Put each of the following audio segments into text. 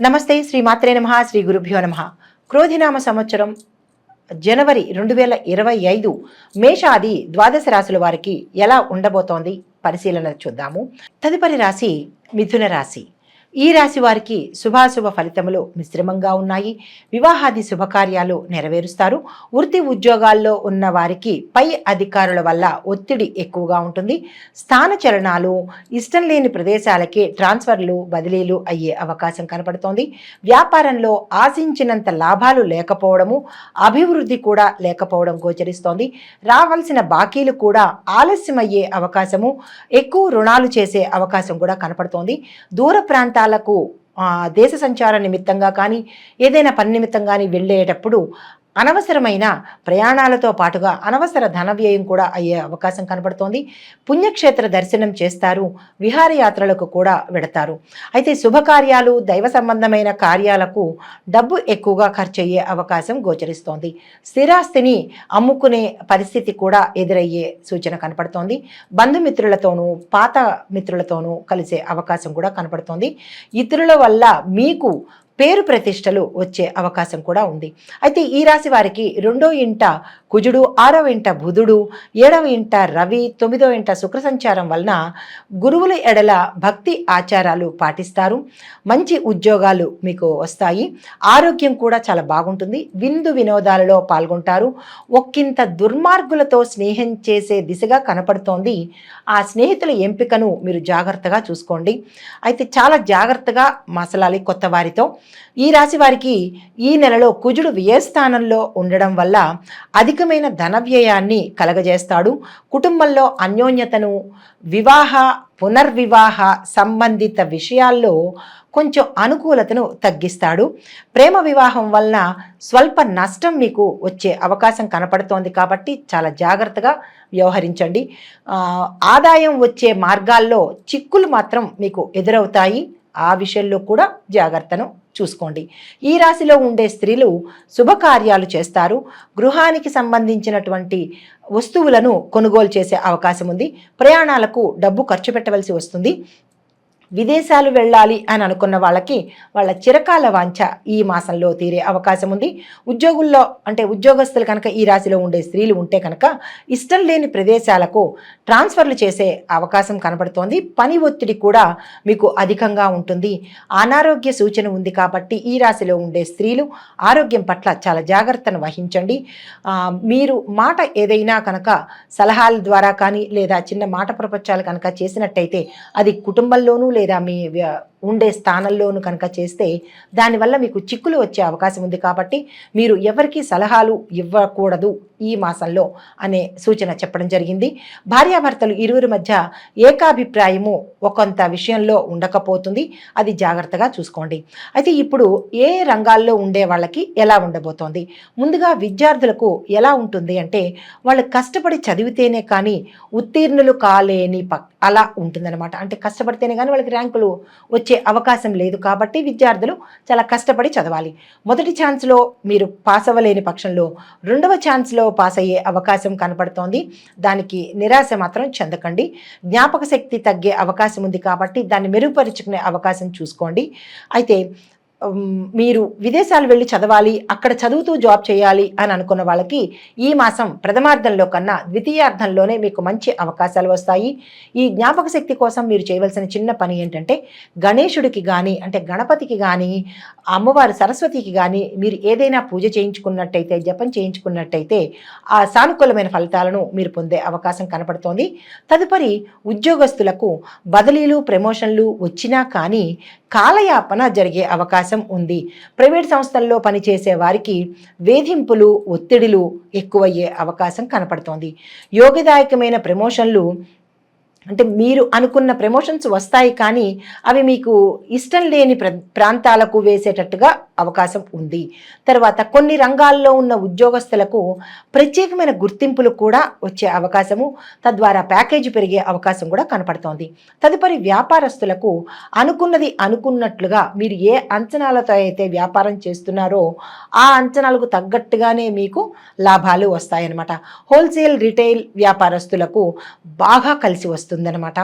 నమస్తే. శ్రీ మాత్రే నమః. శ్రీ గురుభ్యో నమః. క్రోధినామ సంవత్సరం జనవరి 2025 మేషాది ద్వాదశ రాశుల వారికి ఎలా ఉండబోతోంది పరిశీలన చూద్దాము. తదుపరి రాశి మిథున రాశి. ఈ రాశి వారికి శుభాశుభ ఫలితములు మిశ్రమంగా ఉన్నాయి. వివాహాది శుభకార్యాలు నెరవేరుస్తారు. వృత్తి ఉద్యోగాల్లో ఉన్న వారికి పై అధికారుల వల్ల ఒత్తిడి ఎక్కువగా ఉంటుంది. స్థానచలనాలు, ఇష్టం లేని ప్రదేశాలకి ట్రాన్స్ఫర్లు, బదిలీలు అయ్యే అవకాశం కనపడుతోంది. వ్యాపారంలో ఆశించినంత లాభాలు లేకపోవడము, అభివృద్ధి కూడా లేకపోవడం గోచరిస్తోంది. రావాల్సిన బాకీలు కూడా ఆలస్యమయ్యే అవకాశము, ఎక్కువ రుణాలు చేసే అవకాశం కూడా కనపడుతోంది. దూర ప్రాంతాలకు దేశ సంచార నిమిత్తంగా కానీ ఏదైనా పని నిమిత్తం కానీ వెళ్ళేటప్పుడు అనవసరమైన ప్రయాణాలతో పాటుగా అనవసర ధన వ్యయం కూడా అయ్యే అవకాశం కనపడుతోంది. పుణ్యక్షేత్ర దర్శనం చేస్తారు. విహారయాత్రలకు కూడా వెడతారు. అయితే శుభకార్యాలు, దైవ సంబంధమైన కార్యాలకు డబ్బు ఎక్కువగా ఖర్చు అయ్యే అవకాశం గోచరిస్తోంది. స్థిరాస్తిని అమ్ముకునే పరిస్థితి కూడా ఎదురయ్యే సూచన కనపడుతోంది. బంధుమిత్రులతోనూ పాత మిత్రులతోనూ కలిసే అవకాశం కూడా కనపడుతోంది. ఇతరుల వల్ల మీకు పేరు ప్రతిష్టలు వచ్చే అవకాశం కూడా ఉంది. అయితే ఈ రాశి వారికి 2వ ఇంట కుజుడు, 6వ ఇంట బుధుడు, 7వ ఇంట రవి, 9వ ఇంట శుక్ర సంచారం వలన గురువుల ఎడల భక్తి ఆచారాలు పాటిస్తారు. మంచి ఉద్యోగాలు మీకు వస్తాయి. ఆరోగ్యం కూడా చాలా బాగుంటుంది. విందు వినోదాలలో పాల్గొంటారు. ఒక్కింత దుర్మార్గులతో స్నేహం చేసే దిశగా కనపడుతోంది. ఆ స్నేహితుల ఎంపికను మీరు జాగ్రత్తగా చూసుకోండి. అయితే చాలా జాగ్రత్తగా మసలాలి కొత్త వారితో. ఈ రాశి వారికి ఈ నెలలో కుజుడు వ్యయస్థానంలో ఉండడం వల్ల అధికమైన ధన వ్యయాన్ని కలగజేస్తాడు. కుటుంబంలో అన్యోన్యతను, వివాహ పునర్వివాహ సంబంధిత విషయాల్లో కొంచెం అనుకూలతను తగ్గిస్తాడు. ప్రేమ వివాహం వలన స్వల్ప నష్టం మీకు వచ్చే అవకాశం కనపడుతోంది కాబట్టి చాలా జాగ్రత్తగా వ్యవహరించండి. ఆదాయం వచ్చే మార్గాల్లో చిక్కులు మాత్రం మీకు ఎదురవుతాయి. ఆ విషయంలో కూడా జాగ్రత్తను చూసుకోండి. ఈ రాశిలో ఉండే స్త్రీలు శుభకార్యాలు చేస్తారు. గృహానికి సంబంధించినటువంటి వస్తువులను కొనుగోలు చేసే అవకాశం ఉంది. ప్రయాణాలకు డబ్బు ఖర్చు పెట్టవలసి వస్తుంది. విదేశాలు వెళ్ళాలి అని అనుకున్న వాళ్ళకి వాళ్ళ చిరకాల వాంఛ ఈ మాసంలో తీరే అవకాశం ఉంది. ఉద్యోగుల్లో అంటే ఉద్యోగస్తులు కనుక ఈ రాశిలో ఉండే స్త్రీలు ఉంటే కనుక ఇష్టం లేని ప్రదేశాలకు ట్రాన్స్ఫర్లు చేసే అవకాశం కనబడుతోంది. పని ఒత్తిడి కూడా మీకు అధికంగా ఉంటుంది. అనారోగ్య సూచన ఉంది కాబట్టి ఈ రాశిలో ఉండే స్త్రీలు ఆరోగ్యం పట్ల చాలా జాగ్రత్తను వహించండి. మీరు మాట ఏదైనా కనుక సలహాల ద్వారా కానీ లేదా చిన్న మాట ప్రపంచాలు కనుక చేసినట్టయితే అది కుటుంబంలోనూ లేదా మీ ఉండే స్థానంలోను కనుక చేస్తే దానివల్ల మీకు చిక్కులు వచ్చే అవకాశం ఉంది. కాబట్టి మీరు ఎవరికి సలహాలు ఇవ్వకూడదు ఈ మాసంలో అనే సూచన చెప్పడం జరిగింది. భార్యాభర్తలు ఇరువురి మధ్య ఏకాభిప్రాయము ఒకంత విషయంలో ఉండకపోతుంది. అది జాగ్రత్తగా చూసుకోండి. అయితే ఇప్పుడు ఏ రంగాల్లో ఉండే వాళ్ళకి ఎలా ఉండబోతోంది? ముందుగా విద్యార్థులకు ఎలా ఉంటుంది అంటే వాళ్ళు కష్టపడి చదివితేనే కానీ ఉత్తీర్ణులు కాలేని అలా ఉంటుందన్నమాట. అంటే కష్టపడితేనే కానీ వాళ్ళకి ర్యాంకులు వచ్చే అవకాశం లేదు. కాబట్టి విద్యార్థులు చాలా కష్టపడి చదవాలి. మొదటి ఛాన్స్లో మీరు పాస్ అవ్వలేని పక్షంలో 2వ ఛాన్స్లో పాస్ అయ్యే అవకాశం కనపడుతోంది. దానికి నిరాశ మాత్రం చెందకండి. జ్ఞాపక శక్తి తగ్గే అవకాశం ఉంది కాబట్టి దాన్ని మెరుగుపరుచుకునే అవకాశం చూసుకోండి. అయితే మీరు విదేశాలు వెళ్ళి చదవాలి, అక్కడ చదువుతూ జాబ్ చేయాలి అని అనుకున్న వాళ్ళకి ఈ మాసం ప్రథమార్థంలో కన్నా ద్వితీయార్థంలోనే మీకు మంచి అవకాశాలు వస్తాయి. ఈ జ్ఞాపక శక్తి కోసం మీరు చేయవలసిన చిన్న పని ఏంటంటే గణేశుడికి కానీ అంటే గణపతికి కానీ అమ్మవారు సరస్వతికి కానీ మీరు ఏదైనా పూజ చేయించుకున్నట్టయితే, జపం చేయించుకున్నట్టయితే ఆ సానుకూలమైన ఫలితాలను మీరు పొందే అవకాశం కనపడుతోంది. తదుపరి ఉద్యోగస్తులకు బదిలీలు, ప్రమోషన్లు వచ్చినా కానీ కాలయాపన జరిగే అవకాశం ఉంది. ప్రైవేట్ సంస్థల్లో పనిచేసే వారికి వేధింపులు, ఒత్తిడిలు ఎక్కువయ్యే అవకాశం కనపడుతోంది. యోగదాయకమైన ప్రమోషన్లు అంటే మీరు అనుకున్న ప్రమోషన్స్ వస్తాయి కానీ అవి మీకు ఇష్టం లేని ప్రాంతాలకు వేసేటట్టుగా అవకాశం ఉంది. తర్వాత కొన్ని రంగాల్లో ఉన్న ఉద్యోగస్తులకు ప్రత్యేకమైన గుర్తింపులు కూడా వచ్చే అవకాశము, తద్వారా ప్యాకేజీ పెరిగే అవకాశం కూడా కనపడుతోంది. తదుపరి వ్యాపారస్తులకు అనుకున్నది అనుకున్నట్లుగా మీరు ఏ అంచనాలతో అయితే వ్యాపారం చేస్తున్నారో ఆ అంచనాలకు తగ్గట్టుగానే మీకు లాభాలు వస్తాయన్నమాట. హోల్సేల్, రిటైల్ వ్యాపారస్తులకు బాగా కలిసి వస్తుంది. వస్తుందన్నమాట.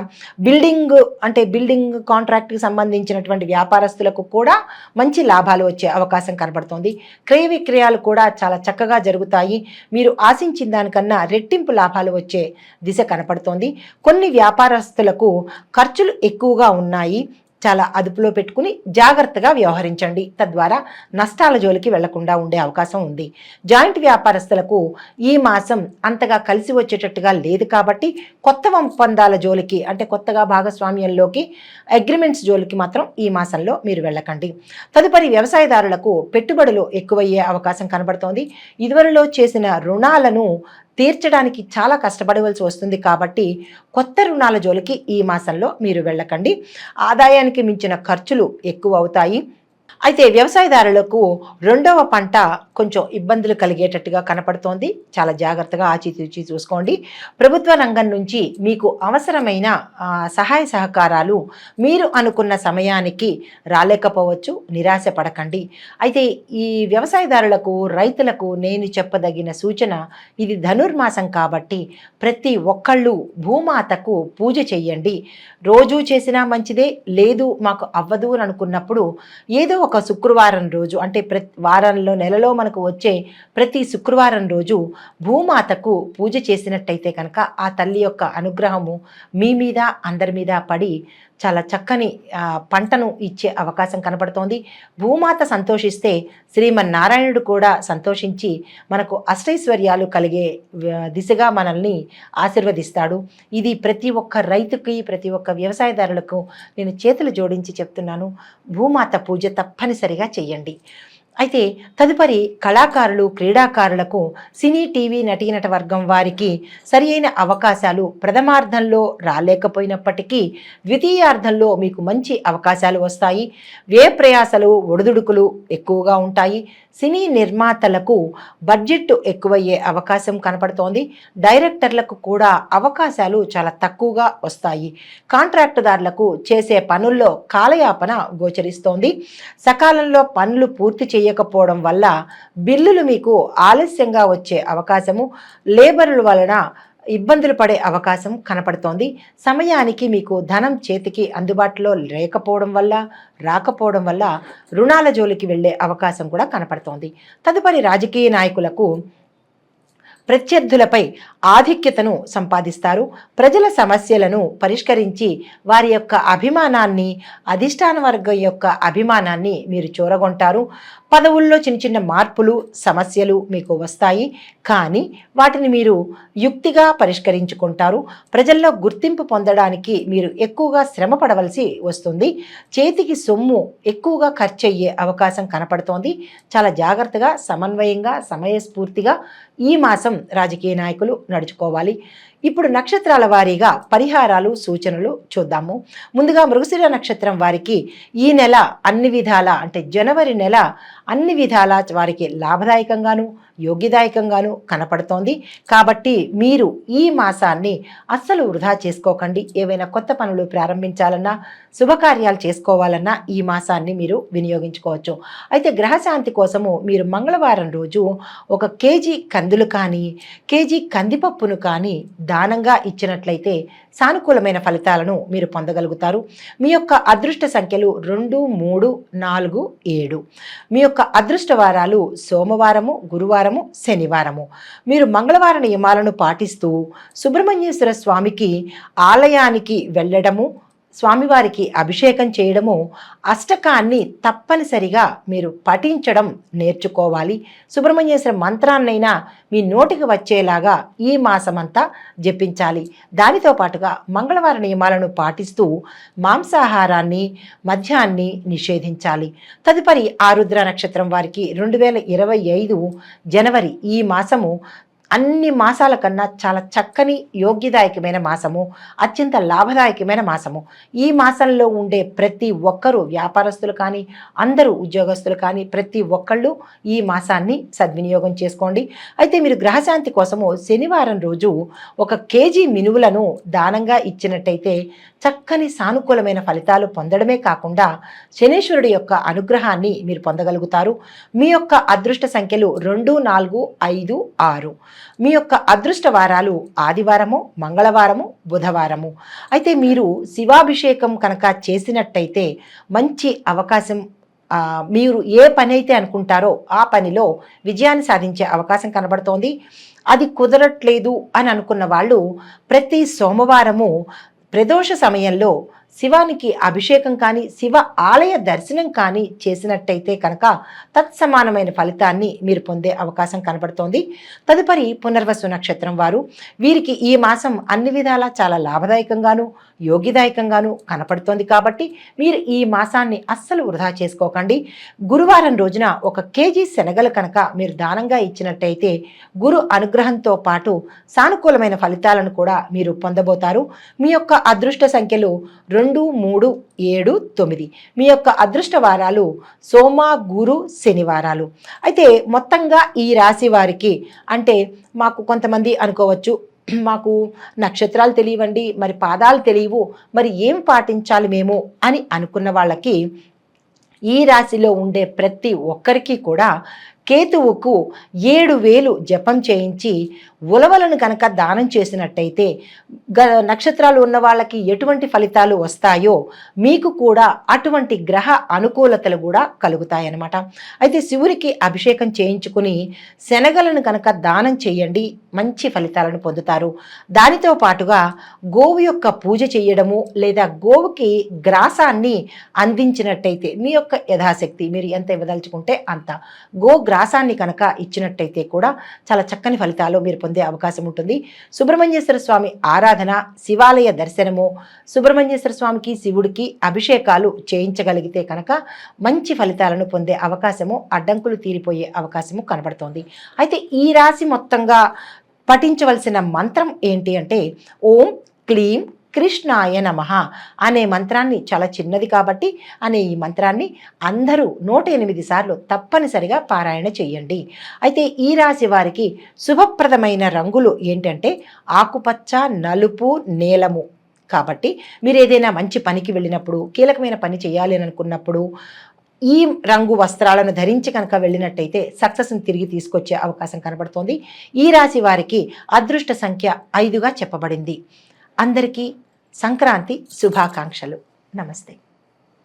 బిల్డింగ్ కాంట్రాక్ట్కి సంబంధించినటువంటి వ్యాపారస్తులకు కూడా మంచి లాభాలు వచ్చే అవకాశం కనబడుతోంది. క్రయ విక్రయాలు కూడా చాలా చక్కగా జరుగుతాయి. మీరు ఆశించిన దానికన్నా రెట్టింపు లాభాలు వచ్చే దిశ కనపడుతోంది. కొన్ని వ్యాపారస్తులకు ఖర్చులు ఎక్కువగా ఉన్నాయి. చాలా అదుపులో పెట్టుకుని జాగ్రత్తగా వ్యవహరించండి. తద్వారా నష్టాల జోలికి వెళ్లకుండా ఉండే అవకాశం ఉంది. జాయింట్ వ్యాపారస్తులకు ఈ మాసం అంతగా కలిసి వచ్చేటట్టుగా లేదు కాబట్టి కొత్త ఒప్పందాల జోలికి, అంటే కొత్తగా భాగస్వామ్యంలోకి అగ్రిమెంట్స్ జోలికి మాత్రం ఈ మాసంలో మీరు వెళ్ళకండి. తదుపరి వ్యవసాయదారులకు పెట్టుబడులు ఎక్కువయ్యే అవకాశం కనబడుతోంది. ఇదివరలో చేసిన రుణాలను తీర్చడానికి చాలా కష్టపడవలసి వస్తుంది కాబట్టి కొత్త రుణాల జోలికి ఈ మాసంలో మీరు వెళ్ళకండి. ఆదాయానికి మించిన ఖర్చులు ఎక్కువ అవుతాయి. అయితే వ్యవసాయదారులకు రెండవ పంట కొంచెం ఇబ్బందులు కలిగేటట్టుగా కనపడుతోంది. చాలా జాగ్రత్తగా ఆచితూచి చూసుకోండి. ప్రభుత్వ రంగం నుంచి మీకు అవసరమైన సహాయ సహకారాలు మీరు అనుకున్న సమయానికి రాలేకపోవచ్చు. నిరాశ పడకండి. అయితే ఈ వ్యవసాయదారులకు, రైతులకు నేను చెప్పదగిన సూచన, ఇది ధనుర్మాసం కాబట్టి ప్రతి ఒక్కళ్ళు భూమాతకు పూజ చెయ్యండి. రోజు చేసినా మంచిదే, లేదు మాకు అవ్వదు అని అనుకున్నప్పుడు ఏదో ఒక శుక్రవారం రోజు, అంటే వారంలో నెలలో మనకు వచ్చే ప్రతి శుక్రవారం రోజు భూమాతకు పూజ చేసినట్టయితే కనుక ఆ తల్లి యొక్క అనుగ్రహము మీ మీద, అందరి మీద పడి చాలా చక్కని పంటను ఇచ్చే అవకాశం కనపడుతోంది. భూమాత సంతోషిస్తే శ్రీమన్నారాయణుడు కూడా సంతోషించి మనకు అష్టైశ్వర్యాలు కలిగే దిశగా మనల్ని ఆశీర్వదిస్తాడు. ఇది ప్రతి ఒక్క రైతుకి, ప్రతి ఒక్క వ్యవసాయదారులకు నేను చేతులు జోడించి చెప్తున్నాను. భూమాత పూజ తప్పనిసరిగా చెయ్యండి. అయితే తదుపరి కళాకారులు, క్రీడాకారులకు, సినీ, టీవీ నటీనట వర్గం వారికి సరి అయిన అవకాశాలు ప్రథమార్థంలో రాలేకపోయినప్పటికీ ద్వితీయార్థంలో మీకు మంచి అవకాశాలు వస్తాయి. వ్యయ ప్రయాసలు, ఒడిదుడుకులు ఎక్కువగా ఉంటాయి. సినీ నిర్మాతలకు బడ్జెట్ ఎక్కువయ్యే అవకాశం కనపడుతోంది. డైరెక్టర్లకు కూడా అవకాశాలు చాలా తక్కువగా వస్తాయి. కాంట్రాక్టుదారులకు చేసే పనుల్లో కాలయాపన గోచరిస్తోంది. సకాలంలో పనులు పూర్తి చేయకపోవడం వల్ల బిల్లులు మీకు ఆలస్యంగా వచ్చే అవకాశము, లేబరుల వలన ఇబ్బందులు పడే అవకాశం కనపడుతోంది. సమయానికి మీకు ధనం చేతికి అందుబాటులో రాకపోవడం వల్ల రుణాల జోలికి వెళ్ళే అవకాశం కూడా కనపడుతోంది. తదుపరి రాజకీయ నాయకులకు ప్రత్యర్థులపై ఆధిక్యతను సంపాదిస్తారు. ప్రజల సమస్యలను పరిష్కరించి వారి యొక్క అభిమానాన్ని, అధిష్టాన వర్గం యొక్క అభిమానాన్ని మీరు చూరగొంటారు. పదవుల్లో చిన్న చిన్న మార్పులు, సమస్యలు మీకు వస్తాయి, కానీ వాటిని మీరు యుక్తిగా పరిష్కరించుకుంటారు. ప్రజల్లో గుర్తింపు పొందడానికి మీరు ఎక్కువగా శ్రమ పడవలసి వస్తుంది. చేతికి సొమ్ము ఎక్కువగా ఖర్చు అయ్యే అవకాశం కనపడుతోంది. చాలా జాగ్రత్తగా, సమన్వయంగా, సమయస్ఫూర్తిగా ఈ మాసం రాజకీయ నాయకులు నడుచుకోవాలి. ఇప్పుడు నక్షత్రాల వారీగా పరిహారాలు, సూచనలు చూద్దాము. ముందుగా మృగశిర నక్షత్రం వారికి ఈ నెల అన్ని విధాల, అంటే జనవరి నెల అన్ని విధాల వారికి లాభదాయకంగాను, యోగ్యదాయకంగాను కనపడుతోంది. కాబట్టి మీరు ఈ మాసాన్ని అస్సలు వృధా చేసుకోకండి. ఏవైనా కొత్త పనులు ప్రారంభించాలన్నా, శుభకార్యాలు చేసుకోవాలన్నా ఈ మాసాన్ని మీరు వినియోగించుకోవచ్చు. అయితే గ్రహశాంతి కోసము మీరు మంగళవారం రోజు 1 కేజీ కందులు కానీ, కేజీ కందిపప్పును కానీ దానంగా ఇచ్చినట్లయితే సానుకూలమైన ఫలితాలను మీరు పొందగలుగుతారు. మీ యొక్క అదృష్ట సంఖ్యలు 2, 3, 4, 7. మీ యొక్క అదృష్ట వారాలు సోమవారము, గురువారము, శనివారము. మీరు మంగళవార నియమాలను పాటిస్తూ సుబ్రహ్మణ్యేశ్వర స్వామికి ఆలయానికి వెళ్ళడము, స్వామివారికి అభిషేకం చేయడము, అష్టకాన్ని తప్పనిసరిగా మీరు పఠించడం నేర్చుకోవాలి. సుబ్రహ్మణ్యేశ్వర మంత్రాన్నైనా మీ నోటికి వచ్చేలాగా ఈ మాసమంతా జపించాలి. దానితో పాటుగా మంగళవార నియమాలను పాటిస్తూ మాంసాహారాన్ని, మద్యాన్ని నిషేధించాలి. తదుపరి ఆరుద్ర నక్షత్రం వారికి 2025 జనవరి ఈ మాసము అన్ని మాసాల కన్నా చాలా చక్కని, యోగ్యదాయకమైన మాసము, అత్యంత లాభదాయకమైన మాసము. ఈ మాసంలో ఉండే ప్రతి ఒక్కరూ, వ్యాపారస్తులు కానీ, అందరూ ఉద్యోగస్తులు కానీ, ప్రతి ఒక్కళ్ళు ఈ మాసాన్ని సద్వినియోగం చేసుకోండి. అయితే మీరు గ్రహశాంతి కోసము శనివారం రోజు 1 కేజీ మినువులను దానంగా ఇచ్చినట్టయితే చక్కని సానుకూలమైన ఫలితాలు పొందడమే కాకుండా శనీశ్వరుడి యొక్క అనుగ్రహాన్ని మీరు పొందగలుగుతారు. మీ యొక్క అదృష్ట సంఖ్యలు 2, 4, 5, 6. మీ యొక్క అదృష్ట వారాలు ఆదివారము, మంగళవారము, బుధవారము. అయితే మీరు శివాభిషేకం కనుక చేసినట్టయితే మంచి అవకాశం, మీరు ఏ పని అయితే అనుకుంటారో ఆ పనిలో విజయాన్ని సాధించే అవకాశం కనబడుతోంది. అది కుదరట్లేదు అని అనుకున్న వాళ్ళు ప్రతి సోమవారము ప్రదోష సమయంలో శివానికి అభిషేకం కానీ శివ ఆలయ దర్శనం కానీ చేసినట్టయితే కనుక తత్సమానమైన ఫలితాన్ని మీరు పొందే అవకాశం కనబడుతోంది. తదుపరి పునర్వసు నక్షత్రం వారు, వీరికి ఈ మాసం అన్ని విధాలా చాలా లాభదాయకంగాను యోగిదాయకంగాను కనపడుతోంది. కాబట్టి మీరు ఈ మాసాన్ని అస్సలు వృధా చేసుకోకండి. గురువారం రోజున 1 కేజీ శనగలు కనుక మీరు దానంగా ఇచ్చినట్టయితే గురు అనుగ్రహంతో పాటు సానుకూలమైన ఫలితాలను కూడా మీరు పొందబోతారు. మీ యొక్క అదృష్ట సంఖ్యలు 2, 3, 7, 9. మీ యొక్క అదృష్ట వారాలు సోమ, గురు, శనివారాలు. అయితే మొత్తంగా ఈ రాశి వారికి, అంటే మాకు కొంతమంది అనుకోవచ్చు, మాకు నక్షత్రాలు తెలియవండి, మరి పాదాలు తెలియవు, మరి ఏం పాటించాలి మేము అని అనుకున్న వాళ్ళకి ఈ రాశిలో ఉండే ప్రతి ఒక్కరికి కూడా కేతువుకు 7,000 జపం చేయించి ఉలవలను కనుక దానం చేసినట్టయితే నక్షత్రాలు ఉన్న వాళ్ళకి ఎటువంటి ఫలితాలు వస్తాయో మీకు కూడా అటువంటి గ్రహ అనుకూలతలు కూడా కలుగుతాయన్నమాట. అయితే శివునికి అభిషేకం చేయించుకుని శనగలను కనుక దానం చేయండి, మంచి ఫలితాలను పొందుతారు. దానితో పాటుగా గోవు యొక్క పూజ చేయడము లేదా గోవుకి గ్రాసాన్ని అందించినట్టయితే మీ యొక్క యథాశక్తి మీరు ఎంత ఇవ్వదలుచుకుంటే అంత గ్రాసాన్ని కనుక ఇచ్చినట్టయితే కూడా చాలా చక్కని ఫలితాలు మీరు పొందే అవకాశం ఉంటుంది. సుబ్రహ్మణ్యేశ్వర స్వామి ఆరాధన, శివాలయ దర్శనము, సుబ్రహ్మణ్యేశ్వర స్వామికి శివుడికి అభిషేకాలు చేయించగలిగితే కనుక మంచి ఫలితాలను పొందే అవకాశము, అడ్డంకులు తీరిపోయే అవకాశము కనబడుతోంది. అయితే ఈ రాశి మొత్తంగా పఠించవలసిన మంత్రం ఏంటి అంటే ఓం క్లీం కృష్ణాయ నమః అనే మంత్రాన్ని, చాలా చిన్నది కాబట్టి అనే ఈ మంత్రాన్ని అందరూ 108 సార్లు తప్పనిసరిగా పారాయణ చేయండి. అయితే ఈ రాశి వారికి శుభప్రదమైన రంగులు ఏంటంటే ఆకుపచ్చ, నలుపు, నీలము. కాబట్టి మీరు ఏదైనా మంచి పనికి వెళ్ళినప్పుడు, కీలకమైన పని చేయాలి అని అనుకున్నప్పుడు ఈ రంగు వస్త్రాలను ధరించి కనుక వెళ్ళినట్టయితే సక్సెస్ని తిరిగి తీసుకొచ్చే అవకాశం కనబడుతోంది. ఈ రాశి వారికి అదృష్ట సంఖ్య 5గా చెప్పబడింది. అందరికీ సంక్రాంతి శుభాకాంక్షలు. నమస్తే.